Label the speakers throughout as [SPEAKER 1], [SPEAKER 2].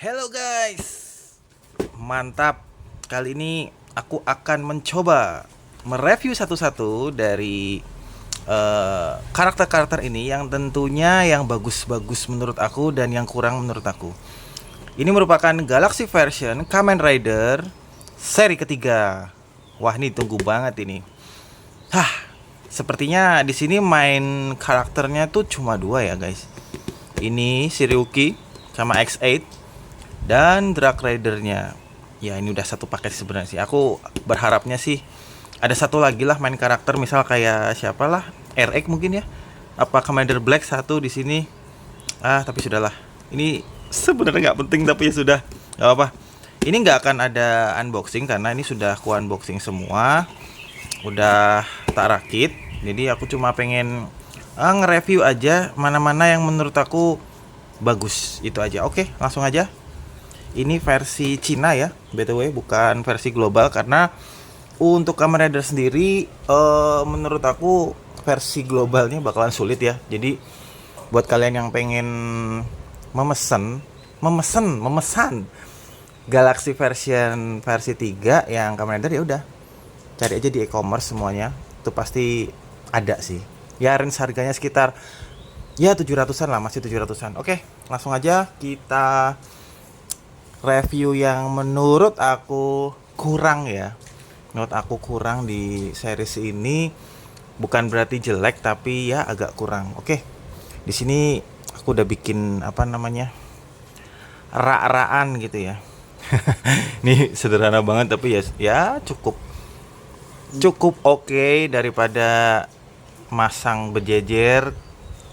[SPEAKER 1] Hello guys, mantap. Kali ini aku akan mencoba mereview satu-satu dari karakter-karakter ini yang tentunya yang bagus-bagus menurut aku dan yang kurang menurut aku. Ini merupakan Galaxy version Kamen Rider seri ketiga. Wah, ini tunggu banget ini. Hah, sepertinya di sini main karakternya tuh cuma dua ya guys. Ini Shiryuki sama X8 dan Dark Rider-nya. Ya ini udah satu paket sebenarnya sih. Aku berharapnya sih ada satu lagi lah main karakter, misal kayak siapalah, RX mungkin ya. Apa Commander Black satu di sini. Tapi sudahlah. Ini sebenarnya nggak penting tapi ya sudah. Gak apa-apa. Ini nggak akan ada unboxing karena ini sudah aku unboxing semua. Udah tak rakit. Jadi aku cuma pengen nge-review aja mana-mana yang menurut aku bagus. Itu aja. Oke, langsung aja. Ini versi Cina ya, BTW, bukan versi global karena untuk Kamen Rider sendiri menurut aku versi globalnya bakalan sulit ya. Jadi buat kalian yang pengen memesan Galaxy versi 3 yang Kamen Rider, ya udah cari aja di e-commerce semuanya. Itu pasti ada sih. Ya range harganya sekitar ya 700-an lah, masih 700-an. Oke, langsung aja kita review yang menurut aku kurang ya. Menurut aku kurang di series ini, bukan berarti jelek tapi ya agak kurang. Oke. Di sini aku udah bikin apa namanya? Rak-rakan gitu ya. Ini sederhana banget tapi ya cukup oke daripada masang berjejer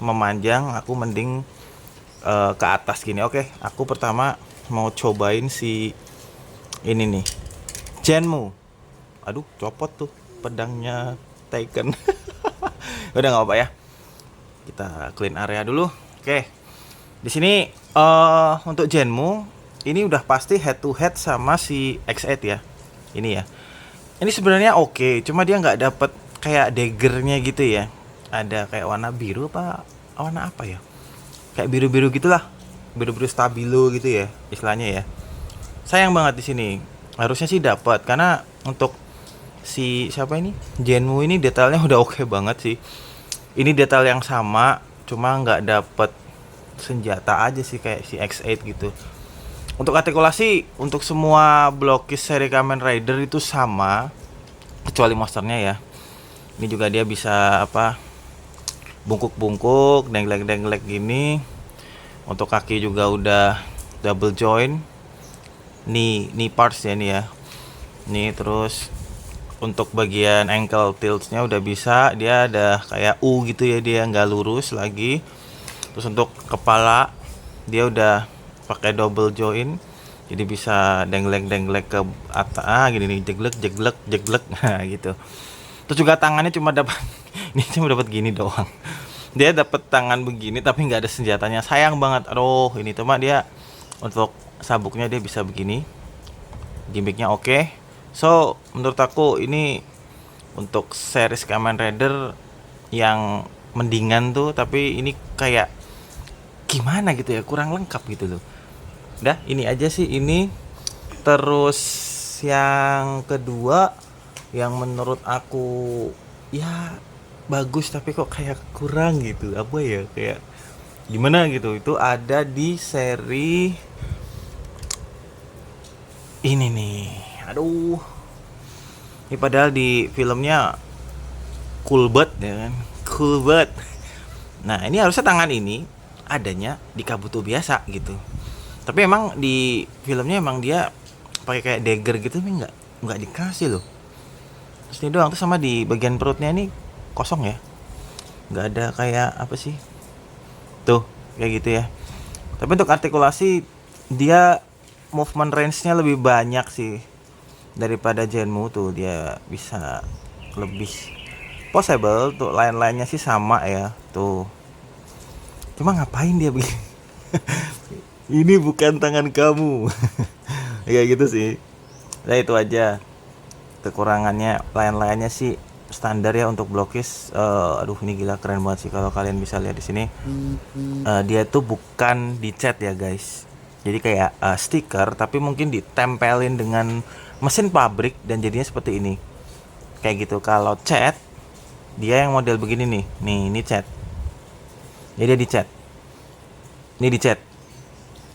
[SPEAKER 1] memanjang. Aku mending ke atas gini. Oke, aku pertama mau cobain si ini nih, Genmu. Aduh, copot tuh pedangnya Taken. Udah nggak apa ya. Kita clean area dulu. Oke. Di sini untuk Genmu ini udah pasti head to head sama si X8 ya. Ini ya. Ini sebenarnya oke, cuma dia nggak dapet kayak daggernya gitu ya. Ada kayak warna biru apa warna apa ya? Kayak biru-biru gitulah. Biru-biru stabilo gitu ya istilahnya ya. Sayang banget di sini. Harusnya sih dapat karena untuk si siapa ini? Genmu ini detailnya udah oke banget sih. Ini detail yang sama, cuma nggak dapet senjata aja sih kayak si X8 gitu. Untuk artikulasi untuk semua blokis seri Kamen Rider itu sama kecuali monsternya ya. Ini juga dia bisa apa? Bungkuk-bungkuk, denglek-denglek gini. Untuk kaki juga udah double joint. Knee parts ya ini ya. Nih terus untuk bagian ankle tiltsnya udah bisa. Dia ada kayak U gitu ya, dia nggak lurus lagi. Terus untuk kepala dia udah pakai double joint. Jadi bisa denglek-denglek ke atas gini nih, jeglek nah gitu. Terus juga tangannya cuma dapat ini cuma dapat gini doang. Dia dapat tangan begini tapi nggak ada senjatanya, sayang banget. Aduh, ini cuma dia untuk sabuknya dia bisa begini, gimmicknya oke. So menurut aku ini untuk series Kamen Rider yang mendingan tuh, tapi ini kayak gimana gitu ya, kurang lengkap gitu loh. Udah ini aja sih ini. Terus yang kedua yang menurut aku ya bagus tapi kok kayak kurang gitu, apa ya, kayak gimana gitu, itu ada di seri ini nih. Aduh, ini padahal di filmnya cool banget ya kan, cool banget. Nah ini harusnya tangan ini adanya di Kabuto biasa gitu, tapi emang di filmnya emang dia pakai kayak dagger gitu, tapi nggak dikasih loh. Terus ini doang tuh, sama di bagian perutnya ini kosong ya, nggak ada kayak apa sih tuh kayak gitu ya. Tapi untuk artikulasi dia movement range-nya lebih banyak sih daripada Genmu tuh, dia bisa lebih possible tuh. Lain-lainnya sih sama ya tuh, cuma ngapain dia begini. Ini bukan tangan kamu. Kayak gitu sih. Nah itu aja kekurangannya. Lain-lainnya sih standar ya untuk blokis. Aduh ini gila keren banget sih kalau kalian bisa lihat di sini. Dia tuh bukan dicat ya guys. Jadi kayak stiker tapi mungkin ditempelin dengan mesin pabrik dan jadinya seperti ini. Kayak gitu. Kalau cat dia yang model begini nih. Nih, ini cat. Jadi dia dicat. Ini dicat.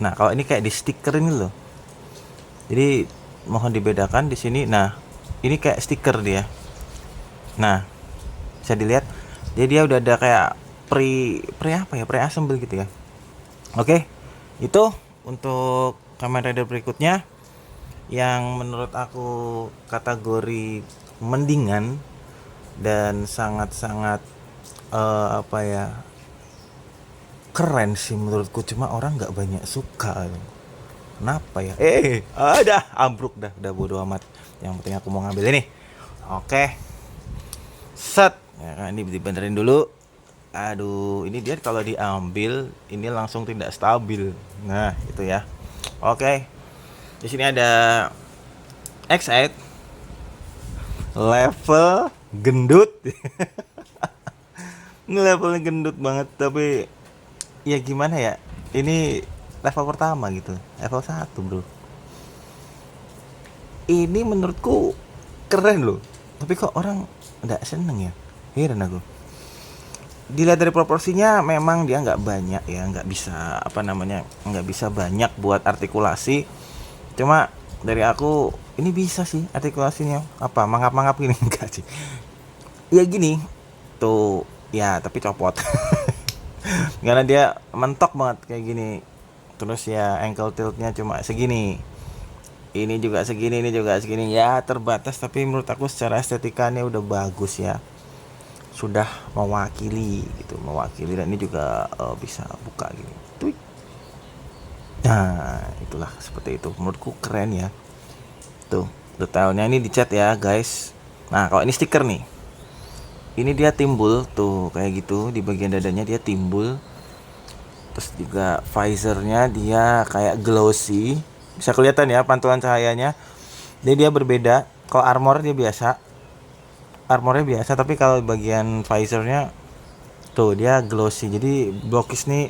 [SPEAKER 1] Nah, kalau ini kayak di stiker ini loh. Jadi mohon dibedakan di sini. Nah, ini kayak stiker dia. Nah, bisa dilihat. Jadi dia udah ada kayak pre-assemble gitu ya. Oke. Itu untuk Kamen Rider berikutnya yang menurut aku kategori mendingan dan sangat-sangat apa ya, keren sih menurutku, cuma orang nggak banyak suka. Kenapa ya? Ada ambruk dah, udah bodo amat. Yang penting aku mau ngambil ini. Oke, set. Ya, ini dibenerin dulu. Aduh, ini dia kalau diambil ini langsung tidak stabil. Nah, itu ya. Oke. Di sini ada X8 level gendut. Ini levelnya gendut banget, tapi ya gimana ya? Ini level pertama gitu. Level 1, Bro. Ini menurutku keren loh. Tapi kok orang enggak seneng ya? Heran aku. Dilihat dari proporsinya memang dia nggak banyak ya, nggak bisa nggak bisa banyak buat artikulasi. Cuma dari aku ini bisa sih artikulasinya, apa mangap-mangap gini enggak sih? Ya gini tuh ya, tapi copot. Karena dia mentok banget kayak gini. Terus ya ankle tiltnya cuma segini. Ini juga segini, ini juga segini. Ya terbatas, tapi menurut aku secara estetikanya udah bagus ya. Sudah mewakili gitu, mewakili. Dan ini juga bisa buka gini. Tuh. Nah, itulah seperti itu. Menurutku keren ya. Tuh, detailnya ini dicat ya, guys. Nah, kalau ini stiker nih. Ini dia timbul tuh kayak gitu, di bagian dadanya dia timbul. Terus juga visornya dia kayak glossy. Bisa kelihatan ya pantulan cahayanya. Jadi dia berbeda. Kalau armor dia biasa. Armornya biasa, tapi kalau bagian visornya tuh dia glossy. Jadi Blokis nih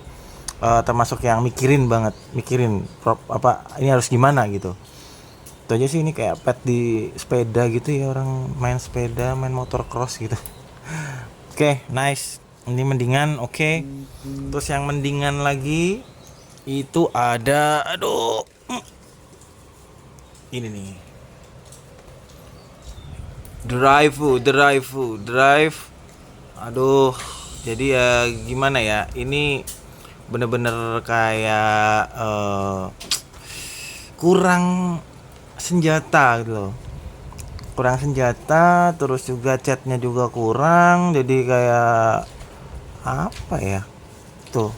[SPEAKER 1] termasuk yang mikirin banget, mikirin apa ini harus gimana gitu. Itu aja sih, ini kayak pet di sepeda gitu ya, orang main sepeda, main motor cross gitu. Oke, nice. Ini mendingan, oke. Terus yang mendingan lagi itu ada, ini nih. Drive. Aduh, jadi ya gimana ya? Ini bener-bener kayak kurang senjata gitu loh. Kurang senjata, terus juga catnya juga kurang, jadi kayak apa ya? Tuh.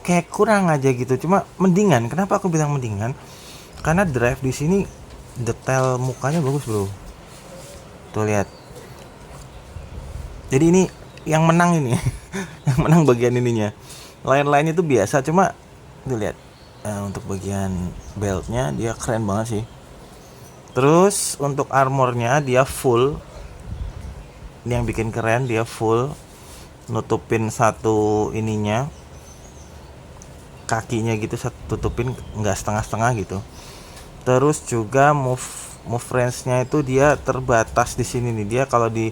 [SPEAKER 1] Kayak kurang aja gitu. Cuma mendingan. Kenapa aku bilang mendingan? Karena drive di sini detail mukanya bagus, Bro. Tuh lihat. Jadi ini yang menang ini. Yang menang bagian ininya. Lain-lainnya itu biasa, cuma tuh lihat. Untuk bagian beltnya dia keren banget sih. Terus untuk armornya dia full. Ini yang bikin keren, dia full. Nutupin satu ininya, kakinya gitu, tutupin, nggak setengah-setengah gitu. Terus juga move range-nya itu dia terbatas di sini nih. Dia kalau di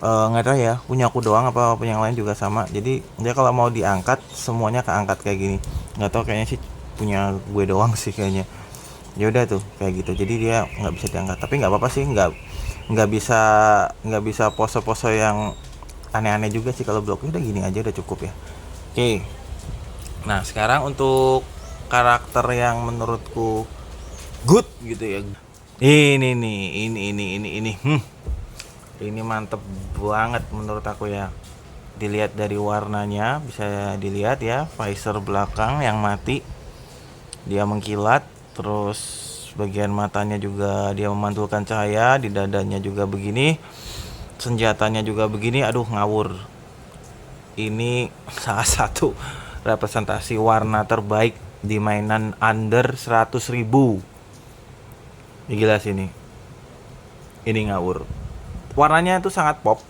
[SPEAKER 1] nggak tahu ya, punya aku doang apa punya yang lain juga sama. Jadi dia kalau mau diangkat semuanya keangkat kayak gini. Nggak tahu, kayaknya sih punya gue doang sih kayaknya. Ya udah tuh kayak gitu. Jadi dia nggak bisa diangkat. Tapi nggak apa-apa sih, nggak bisa pose-pose yang aneh-aneh juga sih. Kalau bloknya udah gini aja udah cukup ya. Oke. Nah, sekarang untuk karakter yang menurutku good gitu ya. Ini nih, ini. Ini mantep banget menurut aku ya. Dilihat dari warnanya bisa dilihat ya, visor belakang yang mati. Dia mengkilat, terus bagian matanya juga dia memantulkan cahaya, di dadanya juga begini. Senjatanya juga begini, aduh ngawur. Ini salah satu representasi warna terbaik di mainan under 100.000. Ya gila sini. Ini ngawur. Warnanya itu sangat pop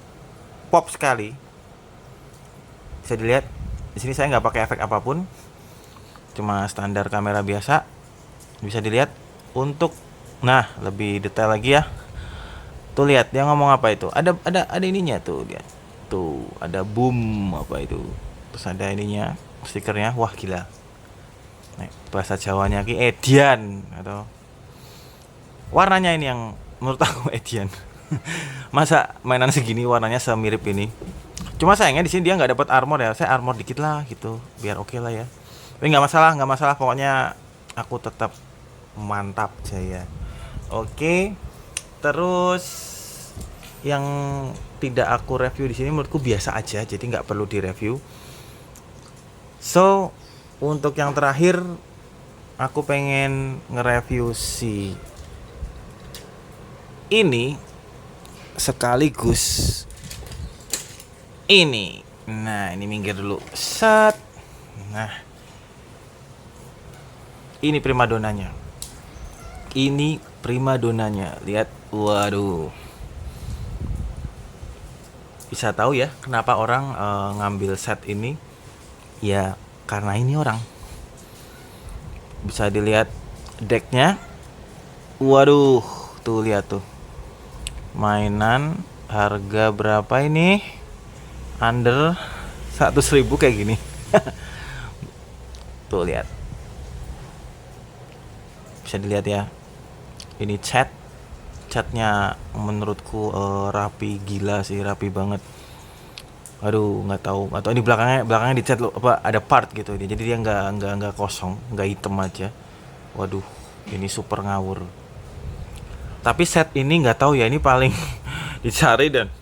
[SPEAKER 1] sekali. Bisa dilihat. Di sini saya nggak pakai efek apapun. cuma standar kamera biasa. Bisa dilihat untuk, nah lebih detail lagi ya. Tuh lihat dia ngomong apa itu. Ada ininya tuh dia. Tuh ada boom apa itu. Terus ada ininya stikernya. Wah gila. Nah, bahasa Jawanya ki Edian atau warnanya ini yang menurut aku Edian. Masa mainan segini warnanya semirip ini. Cuma sayangnya di sini dia nggak dapat armor ya. Saya armor dikit lah gitu, biar oke lah ya. Tapi nggak masalah. Pokoknya aku tetap mantap jaya. Oke. Terus yang tidak aku review di sini menurutku biasa aja, jadi nggak perlu direview. So untuk yang terakhir aku pengen nge-review si ini sekaligus ini. Nah ini minggir dulu. Set. Nah ini primadonanya. Ini primadonanya. Lihat. Waduh. Bisa tahu ya kenapa orang ngambil set ini. Ya karena ini orang. Bisa dilihat decknya. Waduh. Tuh lihat tuh. Mainan harga berapa ini? Under 100.000 kayak gini. Tuh lihat. Bisa dilihat ya. Ini catnya menurutku rapi gila sih, rapi banget. Aduh nggak tahu atau ini belakangnya dicat lo apa ada part gitu dia, jadi dia nggak kosong, nggak hitam aja. Waduh ini super ngawur. Tapi set ini nggak tahu ya, ini paling dicari dan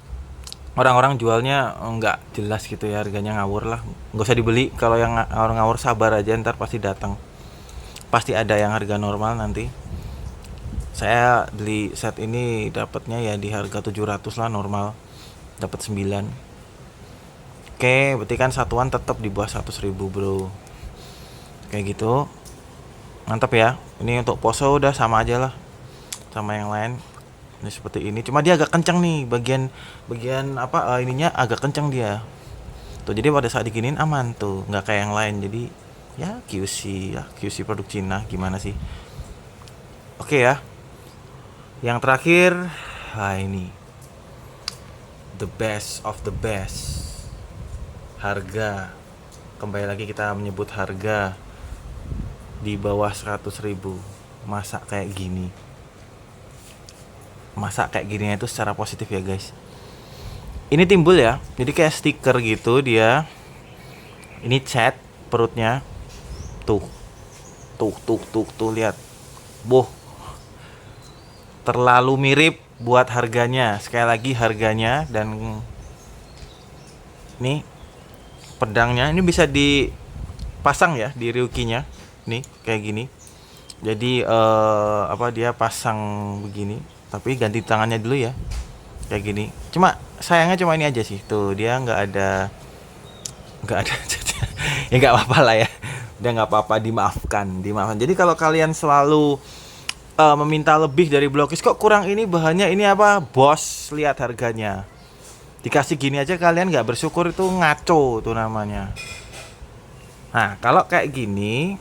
[SPEAKER 1] orang-orang jualnya nggak jelas gitu ya, harganya ngawur lah, nggak usah dibeli. Kalau yang orang ngawur sabar aja, ntar pasti datang, pasti ada yang harga normal nanti. Saya beli set ini dapatnya ya di harga 700 lah normal, dapat 9. Oke, berarti kan satuan tetap di bawah 100.000 bro. Kayak gitu. Mantap ya. Ini untuk pose udah sama aja lah sama yang lain. Ini seperti ini. Cuma dia agak kencang nih bagian apa ininya agak kencang dia. Tuh jadi pada saat diginin aman tuh, nggak kayak yang lain. Jadi ya QC produk Cina gimana sih. Oke ya. Yang terakhir, ini the best of the best. Harga, kembali lagi kita menyebut harga di bawah 100.000. Masa kayak gini itu secara positif ya guys. Ini timbul ya, jadi kayak stiker gitu dia. Ini cat perutnya. Tuh lihat. Boh, terlalu mirip buat harganya. Sekali lagi harganya. Dan nih pedangnya ini bisa dipasang ya di Ryukinya nih kayak gini. Jadi dia pasang begini, tapi ganti tangannya dulu ya kayak gini. Cuma sayangnya cuma ini aja sih, tuh dia nggak ada ya nggak apa-apa lah ya, udah nggak apa-apa, dimaafkan. Jadi kalau kalian selalu meminta lebih dari Blokis, kok kurang ini bahannya, ini apa bos, lihat harganya. Dikasih gini aja kalian nggak bersyukur, itu ngaco tuh namanya. Nah kalau kayak gini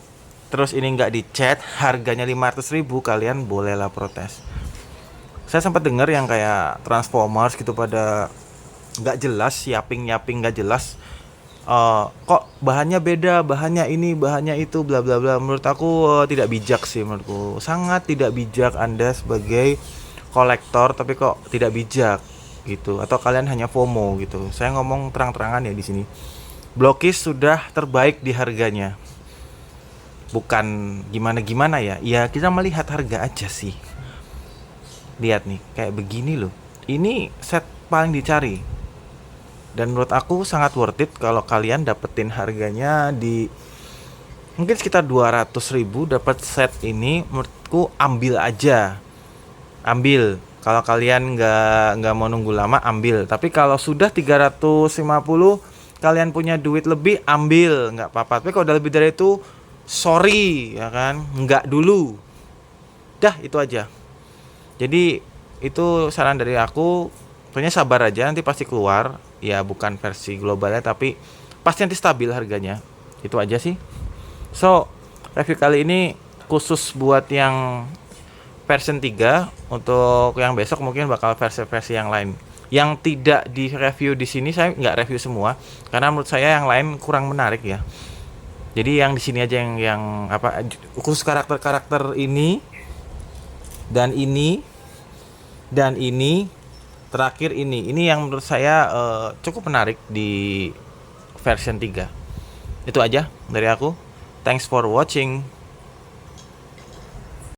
[SPEAKER 1] terus ini nggak dicat, harganya 500.000, kalian bolehlah protes. Saya sempat dengar yang kayak Transformers gitu pada nggak jelas, nyapping nggak jelas. Kok bahannya beda, bahannya ini, bahannya itu, bla bla bla. Menurut aku tidak bijak sih, menurutku sangat tidak bijak. Anda sebagai kolektor tapi kok tidak bijak gitu, atau kalian hanya FOMO gitu. Saya ngomong terang-terangan ya di sini. Blokis sudah terbaik di harganya. Bukan gimana-gimana ya. Ya kita melihat harga aja sih. Lihat nih, kayak begini loh. Ini set paling dicari. Dan menurut aku sangat worth it kalau kalian dapetin harganya di mungkin sekitar 200.000 dapat set ini. Menurutku ambil aja. Ambil. Kalau kalian nggak mau nunggu lama, ambil. Tapi kalau sudah 350, kalian punya duit lebih, ambil, nggak apa-apa. Tapi kalau udah lebih dari itu, sorry ya kan, nggak dulu. Dah itu aja. Jadi itu saran dari aku. Pokoknya sabar aja, nanti pasti keluar. Ya bukan versi globalnya, tapi pasti nanti stabil harganya. Itu aja sih. So review kali ini khusus buat yang version 3. Untuk yang besok mungkin bakal versi-versi yang lain. Yang tidak di review di sini saya nggak review semua karena menurut saya yang lain kurang menarik ya. Jadi yang di sini aja yang apa khusus karakter-karakter ini dan ini dan ini terakhir ini yang menurut saya cukup menarik di version 3. Itu aja dari aku. Thanks for watching.